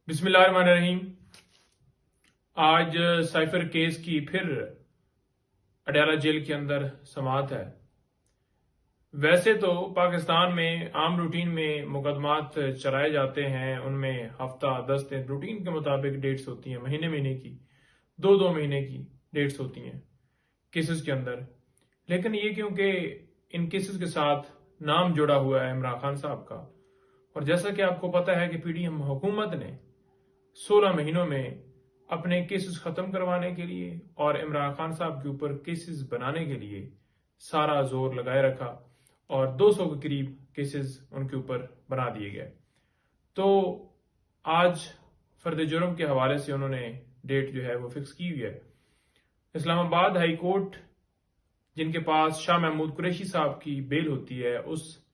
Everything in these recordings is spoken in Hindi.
बिस्मिल्लाहिर्रहमानिर्रहीम। आज साइफर केस की फिर अडयाला जेल के अंदर समाअत है। वैसे तो पाकिस्तान में आम रूटीन में मुकदमात चलाए जाते हैं, उनमें हफ्ता 10 दिन रूटीन के मुताबिक डेट्स होती हैं, महीने महीने की, दो महीने की डेट्स होती हैं केसेस के अंदर। लेकिन ये क्योंकि इन केसेस के साथ नाम जुड़ा हुआ है इमरान खान साहब का, और जैसा कि आपको पता है कि पीडीएम हुकूमत ने 16 महीनों में अपने केसेस खत्म करवाने के लिए और इमरान खान साहब के ऊपर केसेस बनाने के लिए सारा जोर लगाए रखा और 200 के करीब केसेस उनके ऊपर बना दिए गए। तो आज फर्द जुर्म के हवाले से उन्होंने डेट जो है वो फिक्स की हुई है। इस्लामाबाद हाई कोर्ट, जिनके पास शाह महमूद कुरैशी साहब की बेल होती है, उस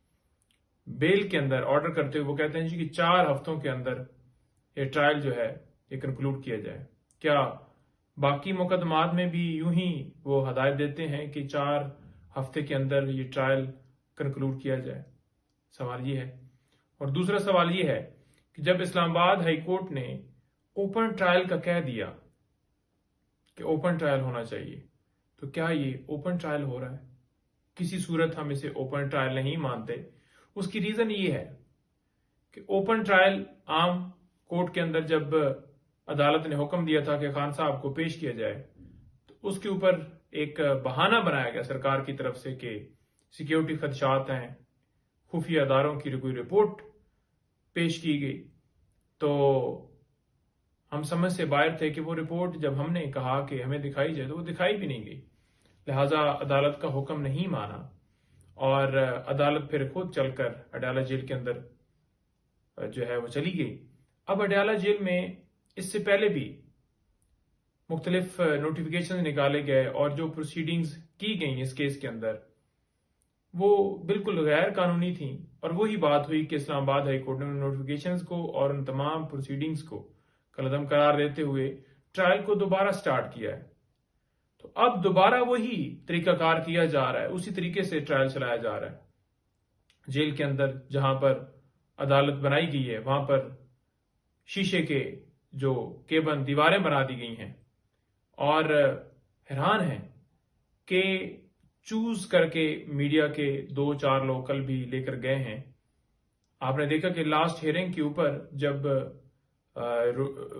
बेल के अंदर ऑर्डर करते हुए वो कहते हैं जी कि 4 हफ्तों के अंदर ये ट्रायल जो है ये कंक्लूड किया जाए। क्या बाकी मुकदमात में भी यूं ही वो हदायत देते हैं कि 4 हफ्ते के अंदर ये ट्रायल कंक्लूड किया जाए? सवाल ये है। और दूसरा सवाल ये है कि जब इस्लामाबाद हाई कोर्ट ने ओपन ट्रायल का कह दिया कि ओपन ट्रायल होना चाहिए, तो क्या ये ओपन ट्रायल हो रहा है? किसी सूरत हम इसे ओपन ट्रायल नहीं मानते। उसकी रीजन ये है कि ओपन ट्रायल आम कोर्ट के अंदर जब अदालत ने हुक्म दिया था कि खान साहब को पेश किया जाए, तो उसके ऊपर एक बहाना बनाया गया सरकार की तरफ से कि सिक्योरिटी खदशात हैं, खुफिया अदारों की कोई रिपोर्ट पेश की गई। तो हम समझ से बाहर थे कि वो रिपोर्ट जब हमने कहा कि हमें दिखाई जाए तो वो दिखाई भी नहीं गई। लिहाजा अदालत का हुक्म नहीं माना और अदालत फिर खुद चलकर अडयाला जेल के अंदर जो है वो चली गई। अब अडयाला जेल में इससे पहले भी मुख्तलिफ नोटिफिकेशन निकाले गए और जो प्रोसीडिंग्स की गई इस केस के अंदर वो बिल्कुल गैर कानूनी थी। और वही बात हुई कि इस्लामाबाद हाई कोर्ट ने नोटिफिकेशंस को और उन तमाम प्रोसीडिंग्स को कलअदम करार देते हुए ट्रायल को दोबारा स्टार्ट किया है। तो अब दोबारा वही तरीकाकार किया जा रहा है, उसी तरीके से ट्रायल चलाया जा रहा है। जेल के अंदर जहां पर अदालत बनाई गई है वहां पर शीशे के जो केबन दीवारें बना दी गई हैं और हैरान है कि चूज करके मीडिया के 2-4 लोग कल भी लेकर गए हैं। आपने देखा कि लास्ट हियरिंग के ऊपर जब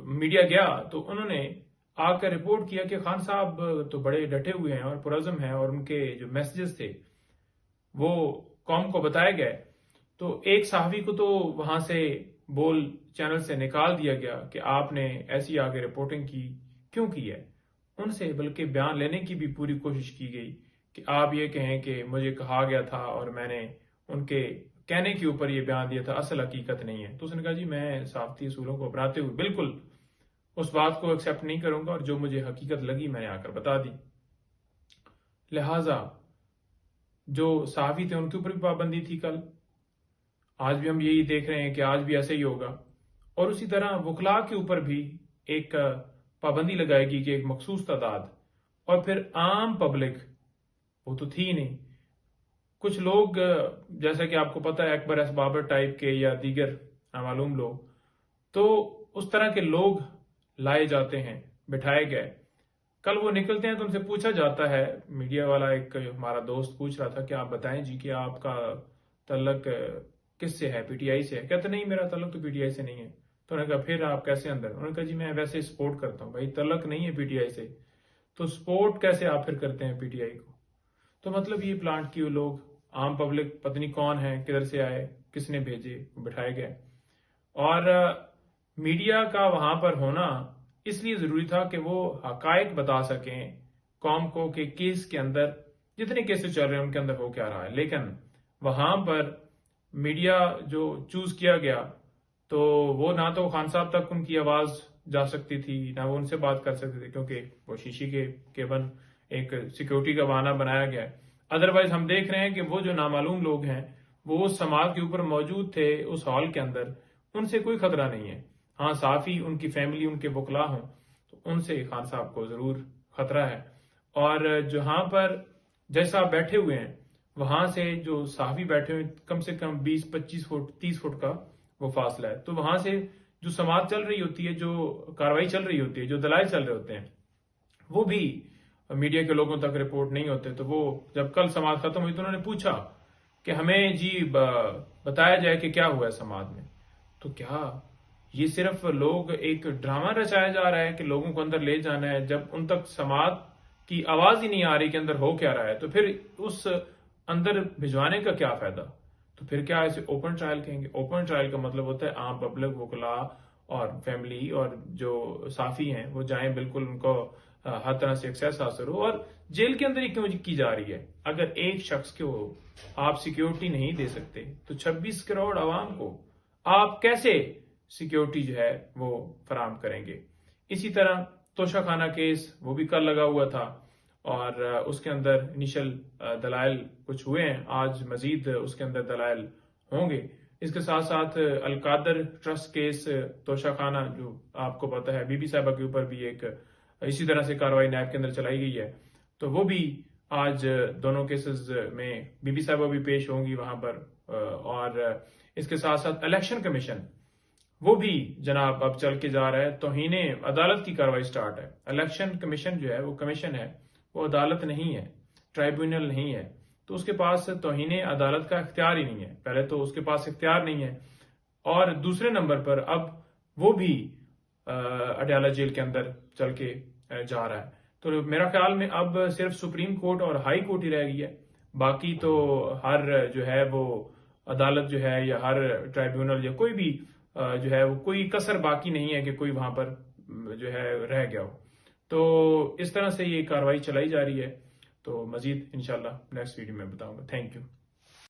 मीडिया गया तो उन्होंने आकर रिपोर्ट किया कि खान साहब तो बड़े डटे हुए हैं और पुरज़म हैं और उनके जो मैसेजेस थे वो कौम को बताए गए। तो एक सहावी को तो वहां से बोल चैनल से निकाल दिया गया कि आपने ऐसी आगे रिपोर्टिंग क्यों की है। उनसे बल्कि बयान लेने की भी पूरी कोशिश की गई कि आप ये कहें कि मुझे कहा गया था और मैंने उनके कहने के ऊपर ये बयान दिया था, असल हकीकत नहीं है। तो उसने कहा जी मैं साफ्ती असूलों को अपनाते हुए बिल्कुल उस बात को एक्सेप्ट नहीं करूंगा और जो मुझे हकीकत लगी मैंने आकर बता दी। लिहाजा जो सहाफी थे उनके ऊपर भी पाबंदी थी कल, आज भी हम यही देख रहे हैं कि आज भी ऐसे ही होगा। और उसी तरह वकला के ऊपर भी एक पाबंदी लगाएगी कि एक मखसूस तादाद, और फिर आम पब्लिक वो तो थी नहीं। कुछ लोग जैसा कि आपको पता है अकबर एस बाबर टाइप के या दीगर नामालूम लोग, तो उस तरह के लोग लाए जाते हैं, बिठाए गए। कल वो निकलते हैं तो उनसे पूछा जाता है, मीडिया वाला एक हमारा दोस्त पूछ रहा था कि आप बताएं जी कि आपका तल्लक किससे है, पीटीआई से है? कहते नहीं मेरा तल्लक तो पीटीआई से नहीं है। तो उन्होंने कहा फिर आप कैसे अंदर? उन्होंने कहा जी मैं वैसे सपोर्ट करता हूँ। भाई तल्लक नहीं है पीटीआई से तो सपोर्ट कैसे आप फिर करते हैं पीटीआई को? तो मतलब ये प्लांट किए लोग, आम पब्लिक पता नहीं कौन है, किधर से आए, किसने भेजे, बिठाए गए। और मीडिया का वहां पर होना इसलिए जरूरी था कि वो हकायक बता सकें कौम को कि केस के अंदर जितने केसेस चल रहे हैं उनके अंदर हो क्या रहा है। लेकिन वहां पर मीडिया जो चूज किया गया तो वो ना तो खान साहब तक उनकी आवाज जा सकती थी, ना वो उनसे बात कर सकते थे, क्योंकि वो शीशी के केबन एक सिक्योरिटी का बहाना बनाया गया है। अदरवाइज हम देख रहे हैं कि वो जो नामालूम लोग हैं वो उस समाज के ऊपर मौजूद थे उस हॉल के अंदर, उनसे कोई खतरा नहीं है। हाँ साफी उनकी फैमिली उनके बुकला हों तो उनसे खान साहब को जरूर खतरा है। और जहां पर जैसा आप बैठे हुए हैं वहां से जो साफी बैठे हुए कम से कम 20-25 फुट 30 फुट का वो फासला है। तो वहां से जो समाअत चल रही होती है, जो कार्रवाई चल रही होती है, जो दलाइल चल रहे होते हैं, वो भी मीडिया के लोगों तक रिपोर्ट नहीं होते। तो वो जब कल समाअत खत्म हुई तो उन्होंने पूछा कि हमें जी बताया जाए कि क्या हुआ है समाअत में। तो क्या ये सिर्फ लोग एक ड्रामा रचाया जा रहा है कि लोगों को अंदर ले जाना है, जब उन तक समाअत की आवाज ही नहीं आ रही कि अंदर हो क्या रहा है, तो फिर उस अंदर भिजवाने का क्या फायदा। तो फिर क्या इसे ओपन ट्रायल कहेंगे? ओपन ट्रायल का मतलब होता है आम पब्लिक, वकला और फैमिली और जो साफी हैं वो जाएं, बिल्कुल उनको हर तरह से एक्सेस हासिल हो। और जेल के अंदर ही क्यों की जा रही है? अगर एक शख्स को आप सिक्योरिटी नहीं दे सकते तो 26 करोड़ आवाम को आप कैसे सिक्योरिटी जो है वो फराम करेंगे? इसी तरह तोशाखाना केस वो भी कल लगा हुआ था और उसके अंदर इनिशियल दलाइल कुछ हुए हैं, आज मजीद उसके अंदर दलाइल होंगे। इसके साथ साथ अलकादर ट्रस्ट केस तोशाखाना, जो आपको पता है बीबी साहिबा के ऊपर भी एक इसी तरह से कार्रवाई नैब के अंदर चलाई गई है, तो वो भी आज दोनों केसेस में बीबी साहिबा भी पेश होंगी वहां पर। और इसके साथ साथ इलेक्शन कमीशन वो भी जनाब अब चल के जा रहा है, तौहीने अदालत की कार्रवाई स्टार्ट है। इलेक्शन कमीशन जो है वो कमीशन है, वो अदालत नहीं है, ट्राइब्यूनल नहीं है, तो उसके पास तौहीने अदालत का इख्तियार ही नहीं है। पहले तो उसके पास इख्तियार नहीं है और दूसरे नंबर पर अब वो भी अडयाला जेल के अंदर चल के जा रहा है। तो मेरा ख्याल में अब सिर्फ सुप्रीम कोर्ट और हाई कोर्ट ही रह गई है, बाकी तो हर जो है वो अदालत जो है या हर ट्राइब्यूनल या कोई भी जो है वो कोई कसर बाकी नहीं है कि कोई वहां पर जो है रह गया हो। तो इस तरह से ये कार्रवाई चलाई जा रही है। तो मजीद इंशाल्लाह नेक्स्ट वीडियो में बताऊंगा। Thank you.